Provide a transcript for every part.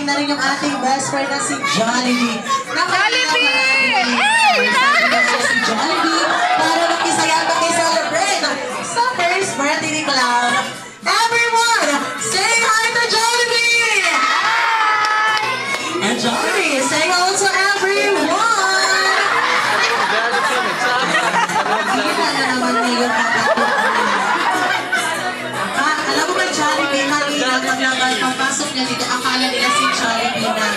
dumating na rin yung ating best friend na si Jollibee. Jollibee! Si Jollibee para makisaya at makiselebrate sa first birthday ni Cloud. Everyone, say hi to Jollibee! And Jollibee, say hello to everyone! Kita na naman ngayon alam mo ba, Jollibee, kanina pagpasok niya dito, akala nila si Jollibee na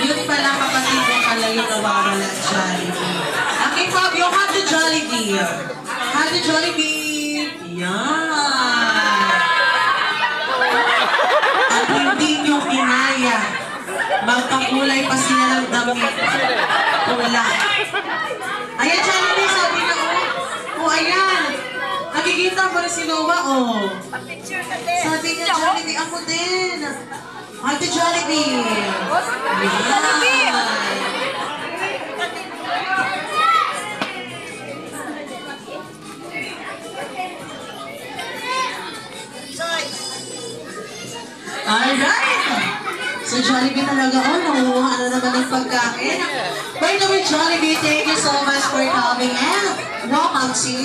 yun pala kapatid mo pala yung nawawala Jollibee. Okay, Fabio, hug the Jollibee. Hug the Jollibee. Yan. At hindi nyo kinaya. Magpakulay pa sila ng damit. Pula. Ayan, Jollibee, sabi na, oh, ayan. Nakikita mo rin si Noah, oh. Sabi niya, Jollibee, ako din. Ate Jollibee. Jollibee. Alright. So Jollibee talaga, oh, nanguha na naman ng pagkain. By the way, Jollibee, thank you so much for coming and welcome to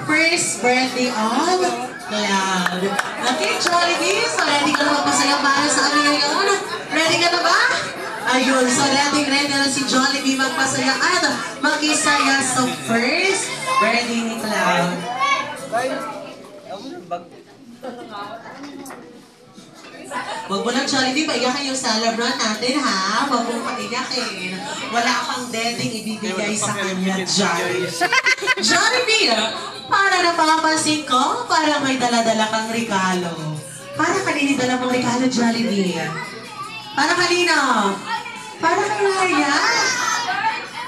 first birthday of Cloud. Okay, Jollibee, so ready ka na magpasaya para sa amin ngayon? Ready ka na ba? Ayun, so ready na si Jollibee magpasaya at makisaya sa first birthday ni Cloud. Huwag mo lang, Jollibee, paiyakin yung celebrant natin, ha? Huwag mong paiyakin. Wala kang deding ibibigay sa kanya, Jollibee. Jollibee, para napapansin ko, para may dala-dala kang regalo. Para kanina dala mong regalo, Jollibee. Para kanina? Para kay Raya?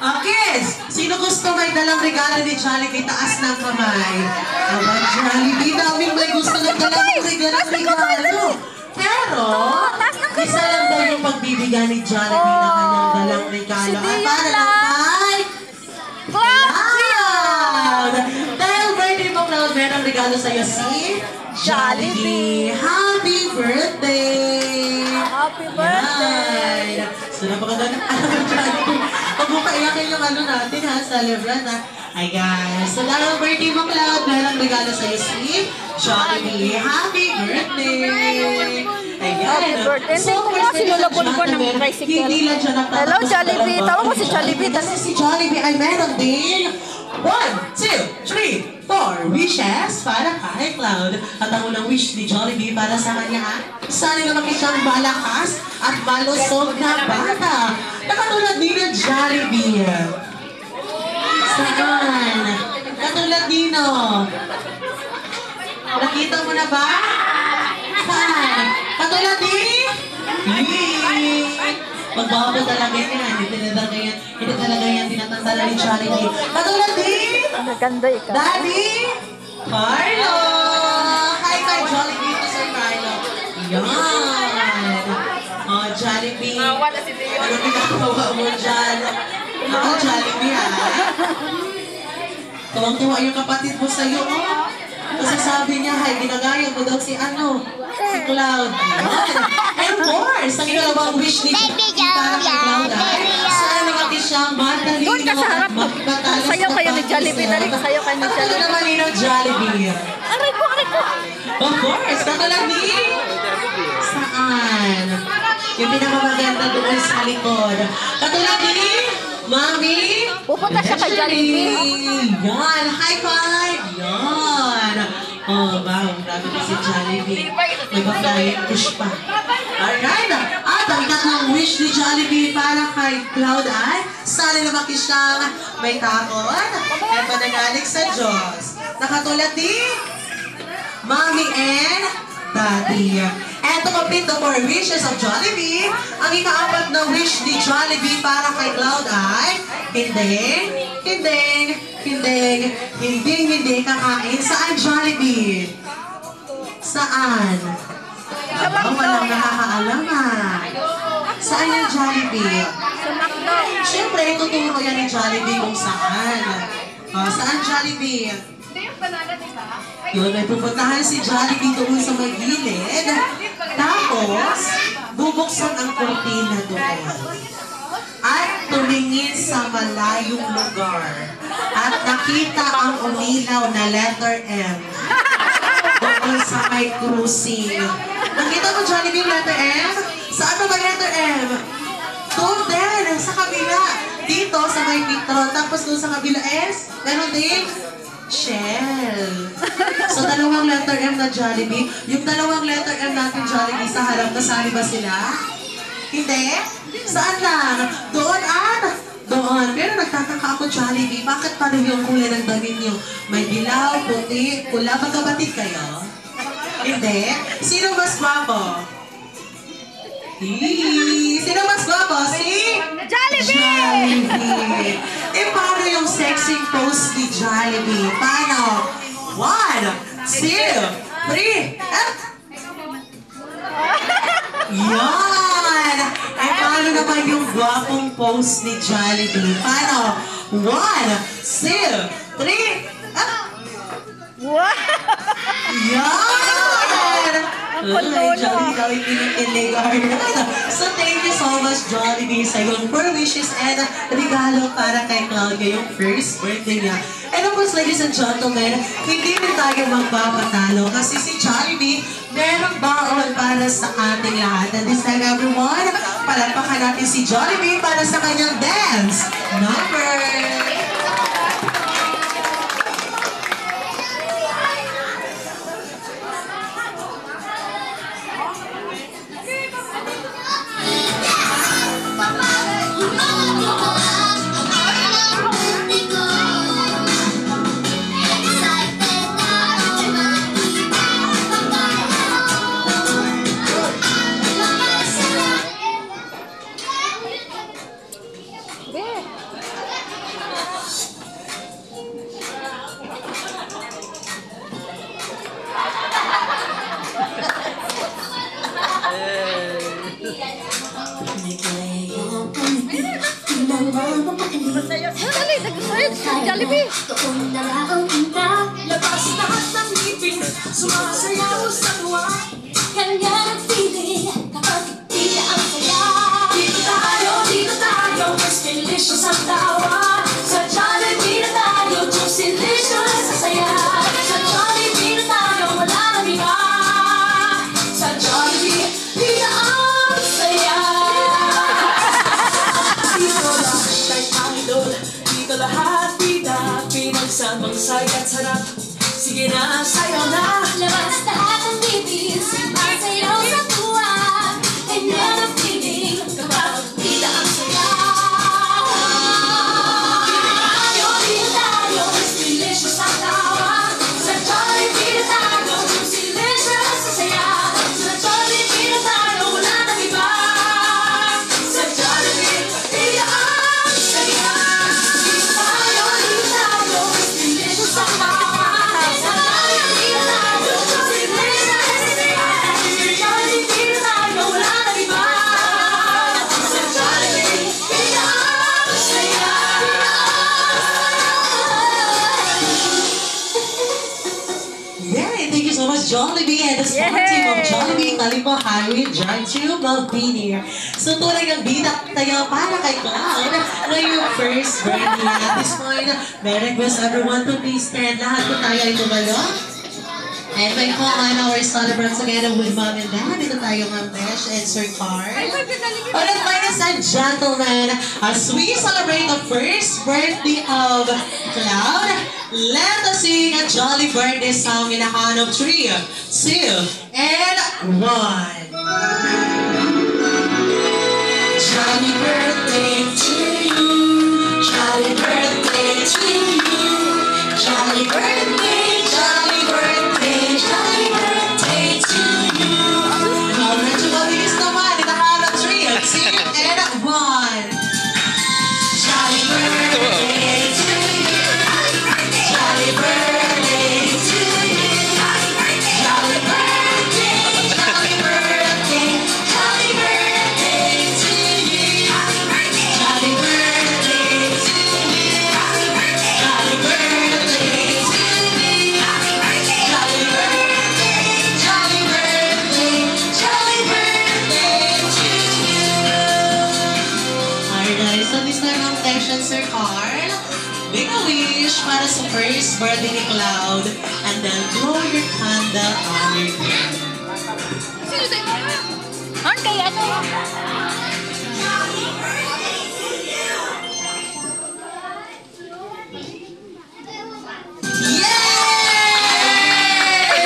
Okay, sino gusto may dalang regalo ni Jollibee? Taas ng kamay. Aba, Jollibee, daming may gusto na dalang regalo. Pero, isa lang daw yung pagbibigyan ni Jollibee na kanyang dalang regalo. At para lang kay Cloud! Dahil birthday mo, Cloud, merong regalo sa'yo si Jollibee. Happy birthday! Happy birthday! So, napakaganda. Jollibee. Pag mo paiyakin yung ano natin, ha? Celebrant, ha? Ay, guys. So, dahil birthday mo, Cloud, merong regalo sa'yo si Jollibee. Happy birthday! Ayan. Happy birthday. Hindi ko nga sinulabon ko ng tricycle. Hello, Jollibee. Tawag mo si Jollibee. Kasi si Jollibee ay meron din 1, 2, 3, 4 wishes para kay Cloud. At ang unang wish ni Jollibee para sa kanya, sana naman siyang malakas at malusog na bata. Nakatulad din ng Jollibee. Saan? Katulad dino. Nakita mo na ba? Saan? Katulad din? Magbago talaga yan. Hindi talaga yan tinatandala ni Jollibee. Katulad din? Maganda ikaw. Daddy? Carlo! Hi kay Jollibee to Sir Carlo. Yan! Oh, Jollibee. Ano pinakawa mo dyan? Oh, Jollibee, ha? Tuwang-tuwa yung kapatid mo sa'yo, oh. Kasi sabi niya, hay, ginagaya mo daw si Cloud. And of course, ang ikalawang wish ni Jollibee para kay Cloud, sana naman siyang matalino. Doon ka sa harap. Sayaw kayo ni Jollibee. Dali ka sayaw kayo ni Ano Jollibee. naman yun ang Jollibee? Aray ko, aray ko. Of course, katulad ni... Saan? Yung pinakamaganda doon sa likod. Katulad ni... Mami? Pupunta siya kay Jollibee. Yan, high five! Yan! Oh, wow, grabe na si Jollibee. May pagkain push pa. Alright, at ang ikatlong wish ni Jollibee para kay Cloud ay sana naman siyang may takot at pananalig sa Diyos. Nakatulad ni Mommy and Daddy. And to complete the 4 wishes of Jollibee, ang ika-4 na wish ni Jollibee para kay Cloud ay hindi kakain. Saan, Jollibee? Saan? Walang nakakaalam, ha? Saan yung Jollibee? Sa McDo. Siyempre, ituturo yan ni Jollibee kung saan. Saan, Jollibee? Yun, may pupuntahan si Jollibee doon sa may gilid. Tapos, bubuksan ang doon. At tumingin sa malayong lugar. At nakita ang umilaw na letter M. Doon sa may cruising. Nakita mo, Jollibee, letter M? Saan ba letter M? Doon din, sa kabila. Dito, sa may Petron. Tapos doon sa kabila S. Ganon din. Shell. So, dalawang letter M na Jollibee. Yung dalawang letter M natin Jollibee sa harap, kasali ba sila? Hindi? Saan lang? Doon at doon. Pero nagtataka ako, Jollibee, bakit pareho yung kulay ng damit niyo? May dilaw, puti, pula. Magkapatid kayo? Hindi? Sino mas gwapo? Sino mas gwapo? Si Jollibee! Eh, paano yung sexy pose ni Jollibee? Paano? 1, 2, 3, up! Yan! Eh, paano naman yung gwapong pose ni Jollibee? Paano? 1, 2, 3, up! Wow! Yan! Ang Jollibee daw yung kinikilig. So, thank you so much, Jollibee, sa iyong 4 wishes and regalo para kay Claudia, yung first birthday niya. And of course, ladies and gentlemen, hindi rin tayo magpapatalo kasi si Jollibee merong baon para sa ating lahat. And this time, everyone, palakpakan natin si Jollibee para sa kanyang dance number. Dali, nag-search sa Jollibee. Labas lahat ng ngipin, sumasayaw sa tuwa. Kanya ang feeling, kapag tila ang saya. Dito tayo, mas delicious ang tawa. Sa Jollibee na tayo, juicy delicious sa saya. Sa Jollibee na tayo, wala nang iba. Sa Jollibee, tila ang saya. Dito lang kay idol, dito lahat pida, pinagsamang say at sarap. Sige na, sayaw na. Labas lahat ng ngipin, sumasayaw sa tuwa. Kanya ang feeling, kapag tila ang saya. Dito tayo, mas delicious ang tawa. Sa Jollibee na tayo, juicy delicious sa saya. Sa Jollibee na tayo, wala nang iba. Sa Jollibee, tila ang saya. Dito tayo, mas delicious ang tawa. Sa Jollibee na tayo, juicy delicious sa saya. Sa Jollibee na tayo, wala nang iba. Sa Jollibee, tila ang saya. Yay! Thank you so much, Jollibee, and the small team of Jollibee, Kalipo, Harry, John, Chu, Malvini. So, tunay ang bida tayo para kay Cloud ngayong first birthday. At this point, may request everyone to please stand. Lahat po tayo ay tumalo. And may po on our celebrants together with Mom and Dad. Dito tayo, Ma'am Besh and Sir Carl. Alright, ladies and gentlemen, as we celebrate the first birthday of Cloud, let us sing a jolly birthday song in a count of 3, 2, and 1. Jolly birthday to you, jolly birthday to you, jolly birthday, jolly birthday, jolly birthday to you. Now, medyo mabilis naman in a count of 3, 2, and 1. Jolly birthday to you, jolly birthday to you, jolly birthday, jolly birthday Congratulations, Sir Carl. Make a wish para sa first birthday ni Cloud and then blow your candle on your head. Sino tayo mga? Han, kaya ano? Yay!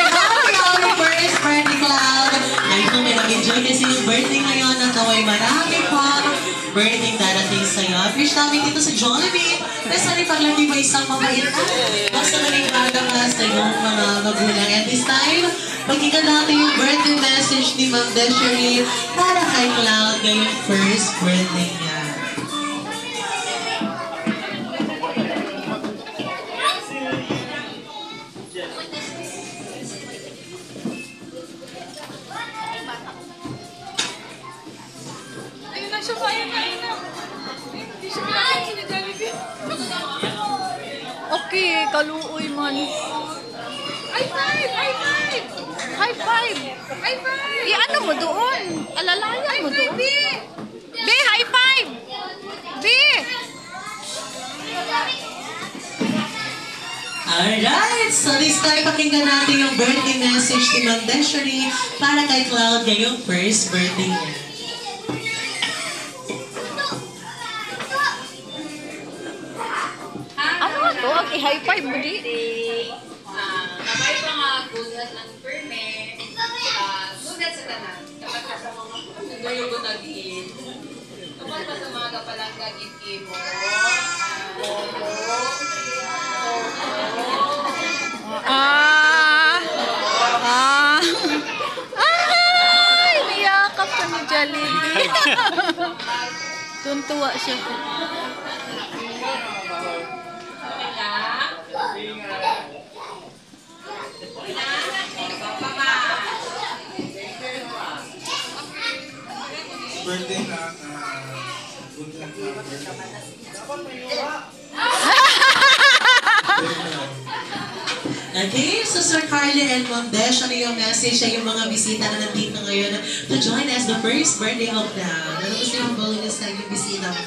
Happy first birthday, Cloud! Ay, kung may mag-enjoy kasi yung birthday ngayon at naway marami pang birthday darating sa'yo. Wish namin dito sa Jollibee na sana paglandi mo isang mabait ka. Basta manigbaga ka sa iyong mga magulang. And this time, pakinggan natin yung birthday message ni Ma'am Desiree para kay Cloud ngayong first birthday niya. Ayun na siya, ayun na. Hindi siya pinakasin ni Jollibee. Okay, kaluoy man. High five! High five! High five! High five! I-ano mo doon? Alalayan mo doon? B! High five! B! Alright, so this time pakinggan natin yung birthday message ni Ma'am Desiree para kay Cloud ngayong first birthday niya. Ano nga to? Okay, high five mo di? Kapag mga good health ng perme, good health sa tanan. Kapag sa mga nagayong gutagin, kapag sa mga kapalang gagit mo, Ay! Niyakap ka ni Jollibee. Tuntua siya. Birthday na, good luck na birthday. Okay, so Sir Carly and Ma'am Desh, ano yung message sa yung mga bisita na nandito ngayon to join us the first birthday of Cloud? Ano gusto yung bonus sa yung bisita mo?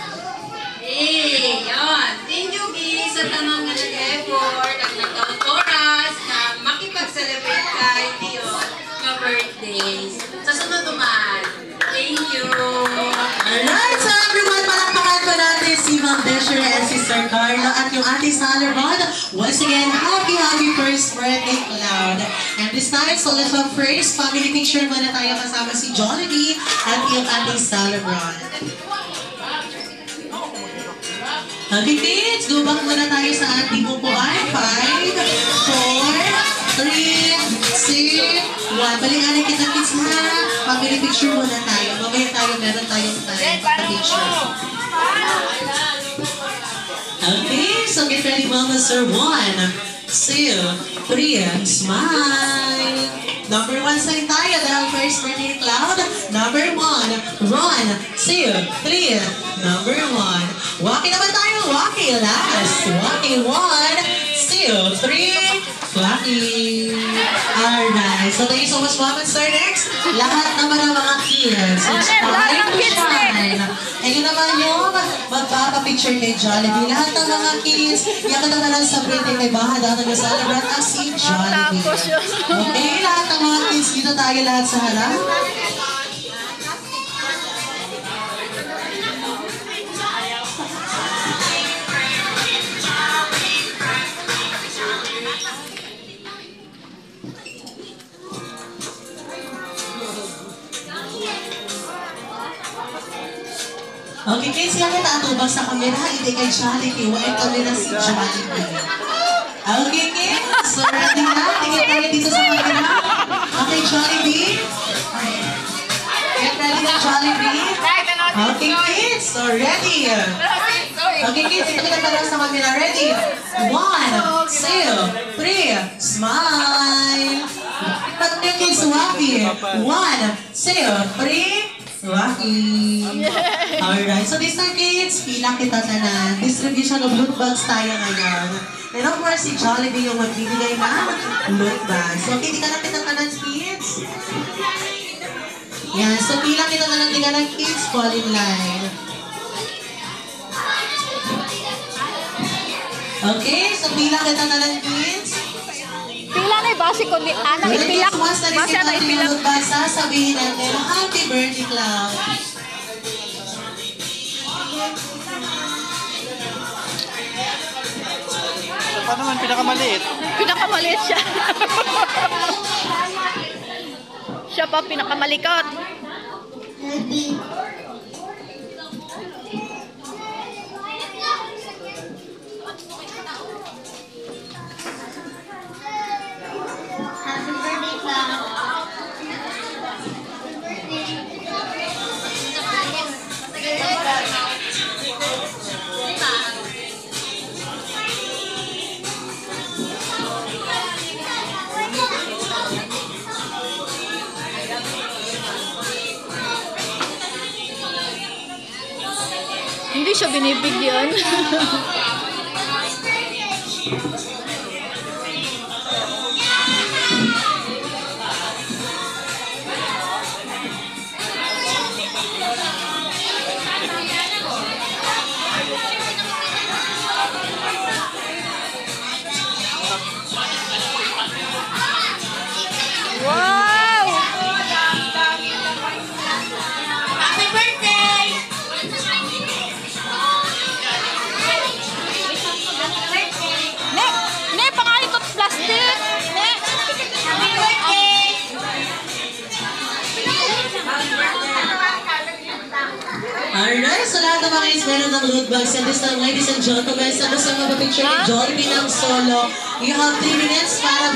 eh, yun. Thank you, guys, sa tanong nga nag-effort at nag-oras na makipag-celebrate kay Dion na birthdays. Sa sunod naman, thank you. Alright, so everyone, palakpakan pa natin si Ma'am Desiree and si Sir Carlo at yung ating Salarod. Once again, happy first birthday, Cloud. And this time, so let's have first family picture muna tayo kasama si Jollibee at yung ating Salarod. Okay, kids, go back muna tayo sa ating upuan. 5, 4, 3, 2, 1. Balikan kita, kids, ha? Family picture muna tayo. Mamaya tayo, meron tayong picture. Okay, so get ready, Mama, Sir. 1, 2, 3, smile. Number 1 sign tayo dahil first birthday ni Cloud. Number 1, run. 2, 3, number 1. Walking naman tayo. Walking last. Walking 1, 2, 3. Walking. Alright. So thank you so much, Mama, Sir. Next, lahat naman ng mga kids. It's lahat time ng to kids shine. Ayun naman yung magpapapicture kay Jollibee. Lahat ng mga kids, yan ka na lang sa birthday kay Baha. Dahil nag-celebrate ang si Jollibee. Tapos yun. Okay, lahat ng mga kids, dito tayo lahat sa harap. Okay, kids, yan kita atubang sa kamera. Hindi kay Jollibee. Huwag kamera si Jollibee. Okay, kids. So, ready na? Tingin tayo dito sa kamera. Okay, Jollibee. Get ready na, Jollibee. Okay, kids. So, ready. Okay, kids. Ito kita talaga sa kamera. Ready? 1, 2, 3. Smile. Okay, kids. Wacky. 1, 2, 3. Wacky. Alright, so this time, kids, pila kita tanan. Distribution of loot bags tayo ngayon. And of course, si Jollibee yung magbibigay ng loot bags. So, okay, di ka na kita tanan, kids. Yan, so pila kita tanan, di ka na, kids, fall in line. Okay, so pila kita na lang, kids. Pila na base ko ni Ana When ipilak. kids once na Base receive na natin ipilak. yung basa, sabihin natin, Happy Birthday, Cloud. Ito pa naman, pinakamaliit. Pinakamaliit siya. Siya pa pinakamalikot. Happy birthday, Cloud. Hindi siya binibigyan. Wow! Happy birthday! Ne, pangayot plastic. Ne. Happy birthday! Alright, so lahat ng mga kids meron ng loot bags. And this time, ladies and gentlemen, sa mga picture ni Jollibee ng solo, you have 3 minutes para